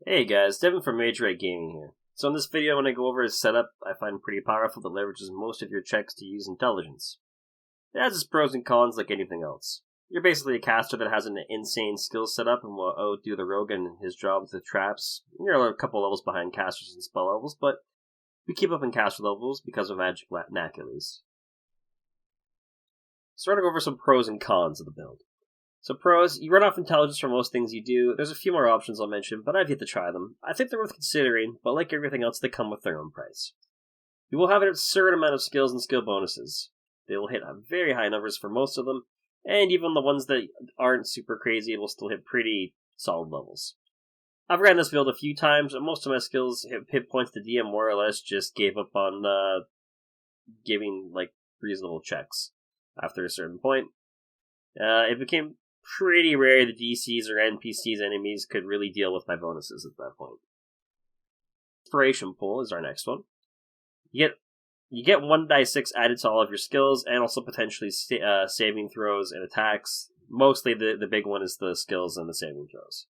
Hey guys, Devin from Magewright Gaming here. So in this video I want to go over a setup I find pretty powerful that leverages most of your checks to use intelligence. It has its pros and cons like anything else. You're basically a caster that has an insane skill setup and will outdo the rogue in his job with traps. You're a couple levels behind casters and spell levels, but we keep up in caster levels because of magic knack at least. So we're going to go over some pros and cons of the build. So pros, you run off intelligence for most things you do. There's a few more options I'll mention, but I've yet to try them. I think they're worth considering, but like everything else, they come with their own price. You will have an absurd amount of skills and skill bonuses. They will hit very high numbers for most of them, and even the ones that aren't super crazy will still hit pretty solid levels. I've ran this build a few times, and most of my skills hit points to DM more or less just gave up on giving reasonable checks after a certain point. It became pretty rare the DCs or NPCs enemies could really deal with my bonuses at that point. Inspiration pool is our next one. You get 1d6 added to all of your skills, and also potentially saving throws and attacks. Mostly the big one is the skills and the saving throws.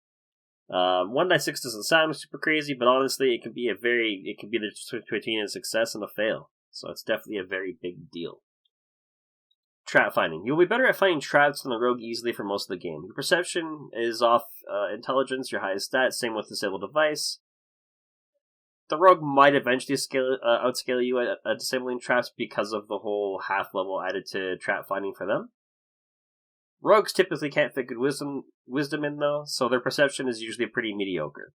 1d6 doesn't sound super crazy, but honestly it can be between a success and a fail. So it's definitely a very big deal. Trap finding. You'll be better at finding traps than the rogue easily for most of the game. Your perception is off intelligence, your highest stat, same with disable device. The rogue might eventually outscale you at disabling traps because of the whole half level added to trap finding for them. Rogues typically can't fit good wisdom in though, so their perception is usually pretty mediocre.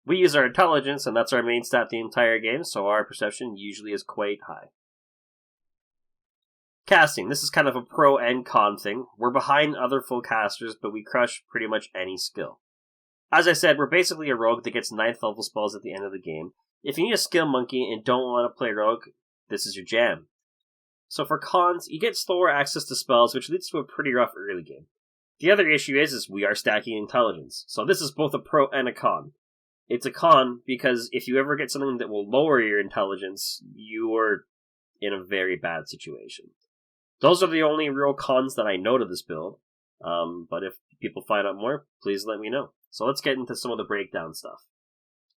We use our intelligence, and that's our main stat the entire game, so our perception usually is quite high. Casting. This is kind of a pro and con thing. We're behind other full casters, but we crush pretty much any skill. As I said, we're basically a rogue that gets 9th level spells at the end of the game. If you need a skill monkey and don't want to play rogue, this is your jam. So for cons, you get slower access to spells, which leads to a pretty rough early game. The other issue is we are stacking intelligence. So this is both a pro and a con. It's a con because if you ever get something that will lower your intelligence, you are in a very bad situation. Those are the only real cons that I know to this build, but if people find out more, please let me know. So let's get into some of the breakdown stuff.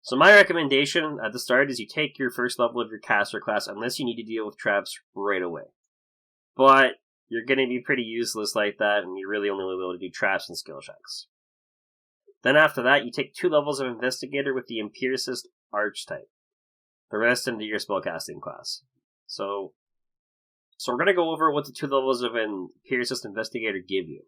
So my recommendation at the start is you take your first level of your caster class unless you need to deal with traps right away. But you're going to be pretty useless like that, and you're really only able to do traps and skill checks. Then after that, you take 2 levels of Investigator with the Empiricist archetype. The rest into your spellcasting class. So we're going to go over what the 2 levels of an Empiricist Investigator give you.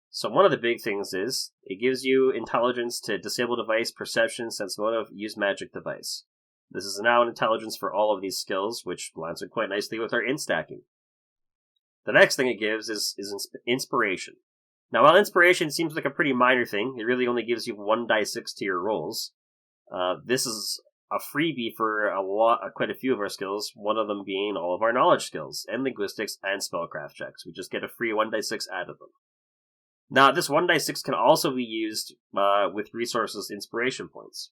So one of the big things is, it gives you intelligence to disable device, perception, sense motive, use magic device. This is now an intelligence for all of these skills, which lines up quite nicely with our in-stacking. The next thing it gives is inspiration. Now while inspiration seems like a pretty minor thing, it really only gives you 1d6 to your rolls. This is a freebie for quite a few of our skills, one of them being all of our knowledge skills, and linguistics, and spellcraft checks. We just get a free 1d6 out of them. Now, this 1d6 can also be used with resources inspiration points.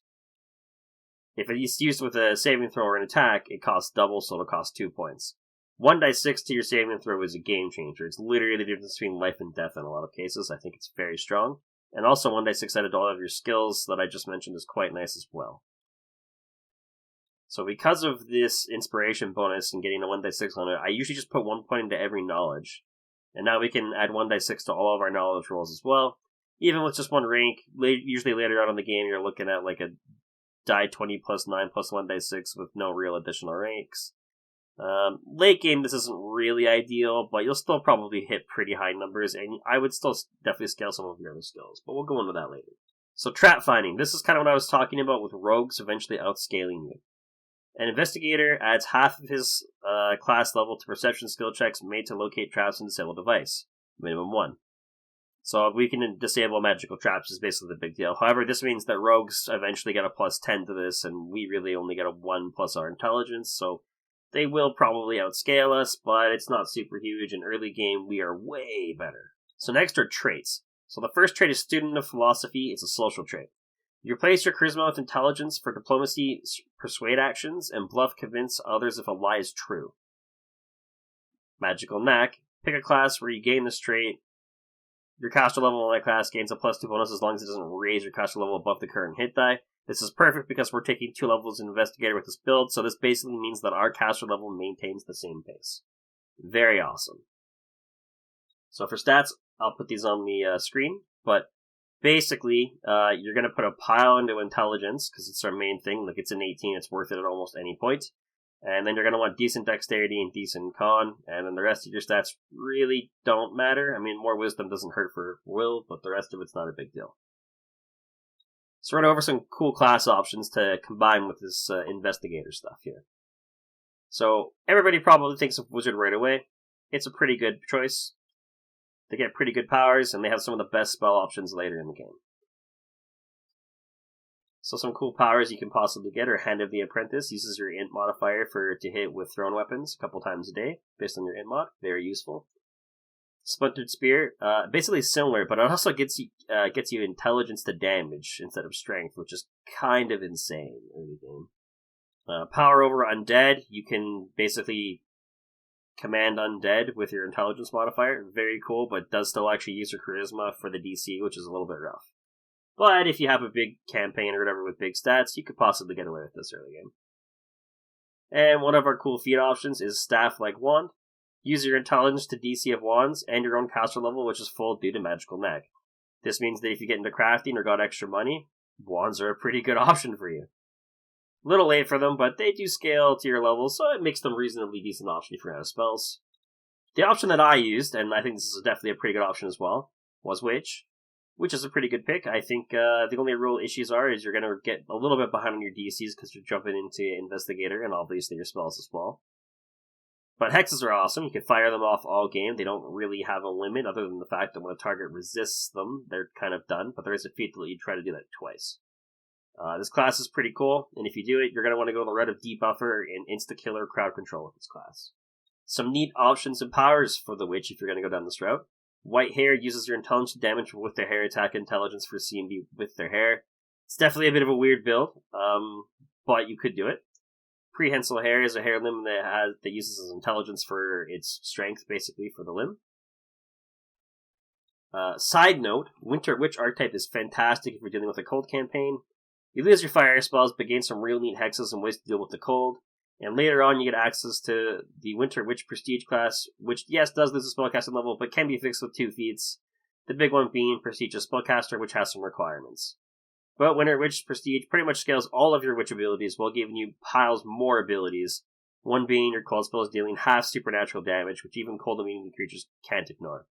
If it's used with a saving throw or an attack, it costs double, so it'll cost 2 points. 1d6 to your saving throw is a game changer. It's literally the difference between life and death in a lot of cases. I think it's very strong. And also 1d6 added to all of your skills that I just mentioned is quite nice as well. So because of this inspiration bonus and getting a 1d6 on it, I usually just put 1 point into every knowledge. And now we can add 1d6 to all of our knowledge rolls as well. Even with just one rank, usually later on in the game you're looking at like a die 20 plus 9 plus 1d6 with no real additional ranks. Late game this isn't really ideal, but you'll still probably hit pretty high numbers, and I would still definitely scale some of your other skills, but we'll go into that later. So trap finding, this is kind of what I was talking about with rogues eventually outscaling you. An Investigator adds half of his class level to perception skill checks made to locate traps and disable device. Minimum 1. So we can disable magical traps is basically the big deal. However, this means that rogues eventually get a plus 10 to this, and we really only get a 1 plus our intelligence, so they will probably outscale us, but it's not super huge. In early game, we are way better. So next are traits. So the first trait is Student of Philosophy. It's a social trait. You replace your charisma with intelligence for diplomacy, persuade actions, and bluff convince others if a lie is true. Magical knack. Pick a class where you gain this trait. Your caster level on that class gains a +2 bonus as long as it doesn't raise your caster level above the current hit die. This is perfect because we're taking 2 levels in Investigator with this build, so this basically means that our caster level maintains the same pace. Very awesome. So for stats, I'll put these on the screen, but basically, you're going to put a pile into intelligence, because it's our main thing. Like, it's an 18, it's worth it at almost any point. And then you're going to want decent dexterity and decent con, and then the rest of your stats really don't matter. I mean, more wisdom doesn't hurt for will, but the rest of it's not a big deal. So run over some cool class options to combine with this Investigator stuff here. So everybody probably thinks of Wizard right away. It's a pretty good choice. They get pretty good powers, and they have some of the best spell options later in the game. So some cool powers you can possibly get are Hand of the Apprentice. Uses your int modifier to hit with thrown weapons a couple times a day, based on your int mod. Very useful. Splintered Spear, basically similar, but it also gets you intelligence to damage instead of strength, which is kind of insane early game. Power over Undead, you can basically command Undead with your intelligence modifier. Very cool, but does still actually use your charisma for the DC, which is a little bit rough. But if you have a big campaign or whatever with big stats, you could possibly get away with this early game. And one of our cool feat options is Staff-like Wand. Use your intelligence to DC of wands and your own caster level, which is full due to magical knack. This means that if you get into crafting or got extra money, wands are a pretty good option for you. A little late for them, but they do scale to your level, so it makes them a reasonably decent option if you're out of spells. The option that I used, and I think this is definitely a pretty good option as well, was Witch. Which is a pretty good pick. I think the only real issues is you're going to get a little bit behind on your DCs because you're jumping into Investigator and obviously your spells as well. But hexes are awesome. You can fire them off all game. They don't really have a limit other than the fact that when a target resists them, they're kind of done. But there is a feat that let you try to do that twice. This class is pretty cool, and if you do it, you're going to want to go the route of Debuffer and Insta-Killer Crowd Control with this class. Some neat options and powers for the Witch if you're going to go down this route. White Hair uses your intelligence damage with their hair attack intelligence for CMB with their hair. It's definitely a bit of a weird build, but you could do it. Prehensile Hair is a hair limb that uses its intelligence for its strength, basically, for the limb. Side note, Winter Witch archetype is fantastic if you're dealing with a cold campaign. You lose your fire spells, but gain some real neat hexes and ways to deal with the cold. And later on, you get access to the Winter Witch Prestige class, which, yes, does lose a spellcasting level, but can be fixed with 2 feats. The big one being Prestigious Spellcaster, which has some requirements. But Winter Witch Prestige pretty much scales all of your witch abilities while giving you piles more abilities. One being your cold spells dealing half supernatural damage, which even cold immune creatures can't ignore.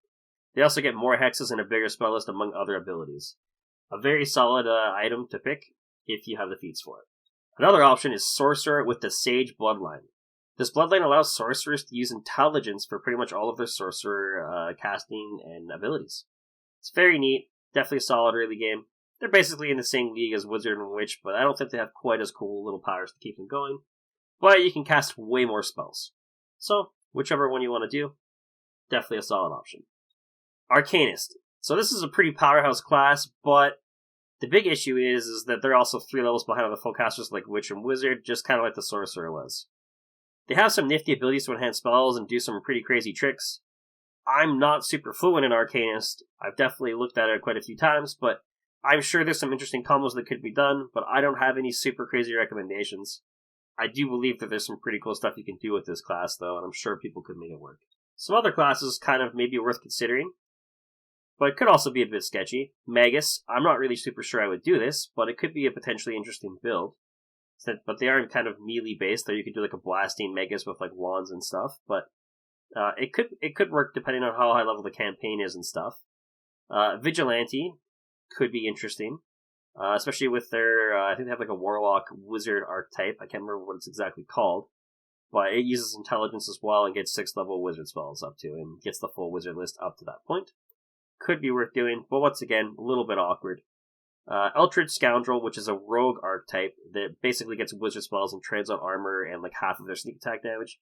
They also get more hexes and a bigger spell list among other abilities. A very solid item to pick if you have the feats for it. Another option is Sorcerer with the Sage Bloodline. This bloodline allows sorcerers to use intelligence for pretty much all of their sorcerer casting and abilities. It's very neat, definitely a solid early game. They're basically in the same league as Wizard and Witch, but I don't think they have quite as cool little powers to keep them going. But you can cast way more spells. So, whichever one you want to do, definitely a solid option. Arcanist. So this is a pretty powerhouse class, but the big issue is that they're also 3 levels behind on the full casters like Witch and Wizard, just kind of like the Sorcerer was. They have some nifty abilities to enhance spells and do some pretty crazy tricks. I'm not super fluent in Arcanist. I've definitely looked at it quite a few times, but I'm sure there's some interesting combos that could be done, but I don't have any super crazy recommendations. I do believe that there's some pretty cool stuff you can do with this class, though, and I'm sure people could make it work. Some other classes kind of maybe worth considering, but it could also be a bit sketchy. Magus, I'm not really super sure I would do this, but it could be a potentially interesting build. But they aren't kind of melee based, though you could do like a blasting Magus with like wands and stuff, but it could work depending on how high level the campaign is and stuff. Vigilante could be interesting, especially with their, I think they have like a Warlock Wizard archetype. I can't remember what it's exactly called, but it uses intelligence as well and gets 6 level wizard spells up to, and gets the full wizard list up to that point. Could be worth doing, but once again, a little bit awkward. Eldritch Scoundrel, which is a rogue archetype that basically gets wizard spells and trades on armor and like half of their sneak attack damage.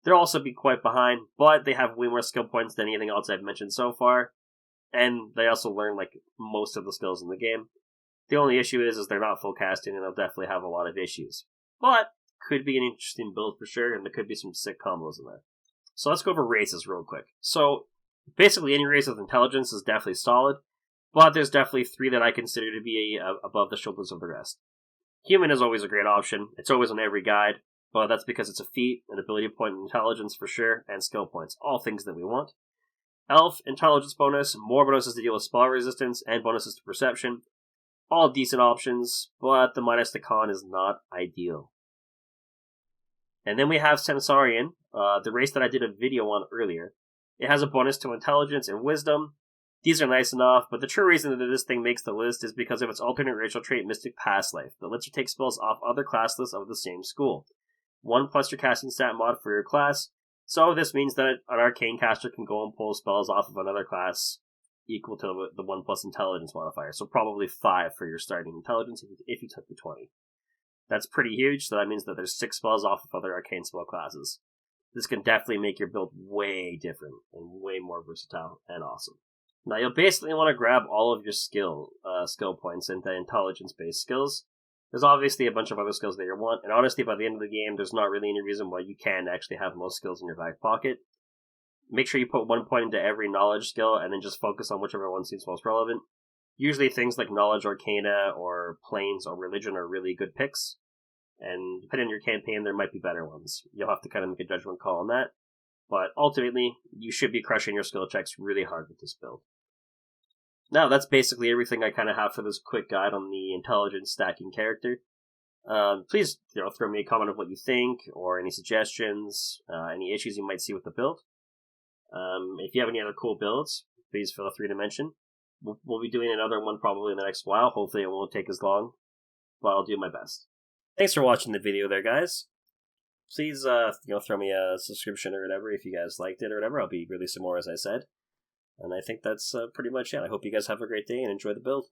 They'll also be quite behind, but they have way more skill points than anything else I've mentioned so far. And they also learn like most of the skills in the game. The only issue is they're not full casting, and they'll definitely have a lot of issues. But could be an interesting build for sure, and there could be some sick combos in there. So let's go over races real quick. So basically any race with intelligence is definitely solid, but there's definitely 3 that I consider to be above the shoulders of the rest. Human is always a great option. It's always on every guide, but that's because it's a feat, an ability point, and intelligence for sure, and skill points. All things that we want. Elf, intelligence bonus, more bonuses to deal with spell resistance, and bonuses to perception. All decent options, but the minus to con is not ideal. And then we have Centaurian, the race that I did a video on earlier. It has a bonus to intelligence and wisdom. These are nice enough, but the true reason that this thing makes the list is because of its alternate racial trait, Mystic Past Life, that lets you take spells off other class lists of the same school. 1+ your casting stat mod for your class, so this means that an arcane caster can go and pull spells off of another class equal to the 1+ intelligence modifier, so probably 5 for your starting intelligence if you took the 20. That's pretty huge, so that means that there's 6 spells off of other arcane spell classes. This can definitely make your build way different and way more versatile and awesome. Now you'll basically want to grab all of your skill points into intelligence-based skills. There's obviously a bunch of other skills that you want, and honestly, by the end of the game, there's not really any reason why you can't actually have most skills in your back pocket. Make sure you put 1 point into every knowledge skill, and then just focus on whichever one seems most relevant. Usually things like Knowledge, Arcana, or Planes, or Religion are really good picks, and depending on your campaign, there might be better ones. You'll have to kind of make a judgment call on that, but ultimately, you should be crushing your skill checks really hard with this build. Now, that's basically everything I kind of have for this quick guide on the intelligence stacking character. Please, throw me a comment of what you think, or any suggestions, any issues you might see with the build. If you have any other cool builds, please feel free to mention. We'll be doing another one probably in the next while. Hopefully it won't take as long, but I'll do my best. Thanks for watching the video there, guys. Please, throw me a subscription or whatever if you guys liked it or whatever. I'll be releasing more, as I said. And I think that's pretty much it. I hope you guys have a great day and enjoy the build.